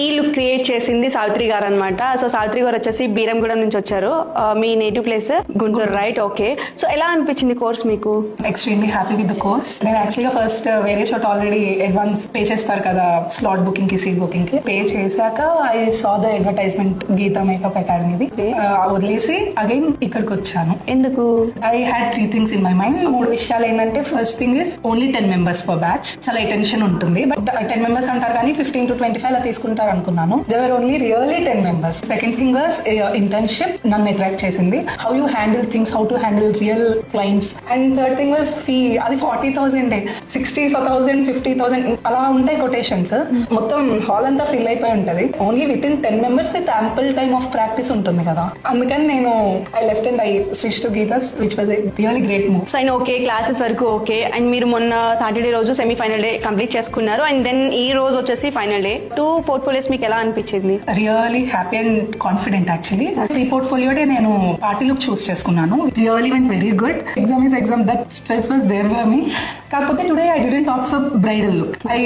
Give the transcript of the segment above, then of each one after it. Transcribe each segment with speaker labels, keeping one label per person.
Speaker 1: ఈ look create చేసింది సావిత్రి గారు అనమాట. సో సావిత్రి గారు వచ్చేసి బీరంగూడెం నుంచి వచ్చారు. మీ native place Guntur, right? Okay. So ఎలా అనిపించింది కోర్స్ మీకు?
Speaker 2: Extremely happy with the course. నేను యాక్చువల్గా ఫస్ట్ వేరే చోట ఆల్రెడీ అడ్వాన్స్ పే చేస్తారు కదా, స్లాట్ బుకింగ్ కి, సీట్ బుకింగ్ కి. పే చేశాక I saw the advertisement Geetha makeup అకాడమీది. వదిలేసి అగైన్ ఇక్కడికి వచ్చాను.
Speaker 1: ఎందుకు?
Speaker 2: I had 3 things in my mind. 3 విషయాలు ఏంటంటే, first thing is only 10 members per batch. చాలా అటెన్షన్ ఉంటుంది. బట్ 10 members అంటారు కానీ 15 to 25 అలా తీసుకుంటారు అనుకున్నాను. They were only really 10 members. Second thing was internship నన్ను అట్రాక్ట్ చేసింది. How you handle things, how to handle real clients. And third thing was fee. అది 40,000, 60,000, 50,000 అలా ఉంటాయి కొటేషన్స్. మొత్తం హాల్ అంతా ఫిల్ అయిపోయి ఉంటది. Only with in 10 members with ample time of practice ఉంటుంది కదా. అందుకని నేను I left and I switch to Geetha's, which was really great move.
Speaker 1: So and okay, classes వరకు ఓకే. అండ్ మీరు మొన్న సాటర్డే రోజు సెమీఫైనల్ డే కంప్లీట్ చేసుకున్నారు. అండ్ దెన్ ఈ రోజు వచ్చేసి ఫైనల్ డే. 2 portfolios మీకు ఎలా అనిపించింది?
Speaker 2: Really happy and confident. Actually pre portfolio day నేను పార్టీ లుక్ చూస్ చేసుకున్నాను. Really went very good. Exam is exam, that stress was there for me. కాకపోతే today I didn't opt for bridal look. I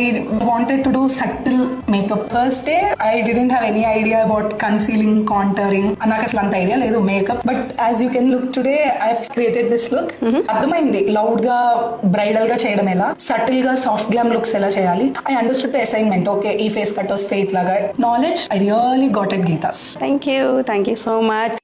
Speaker 2: wanted to do subtle makeup. First day I didn't have any idea about concealing, contouring. నాకు అసలు అంత idea లేదు makeup. But as you can look today I created this look. అర్థమైంది loud గా bridal గా చేయడం ఎలా, subtle గా సాఫ్ట్ గ్లామ్ లుక్స్ ఎలా చేయాలి. I understood the assignment. Okay, ఈ ఫేస్ కట్ వస్తే ఇట్లాగా. Knowledge I really got at Geetha's.
Speaker 1: Thank you so much.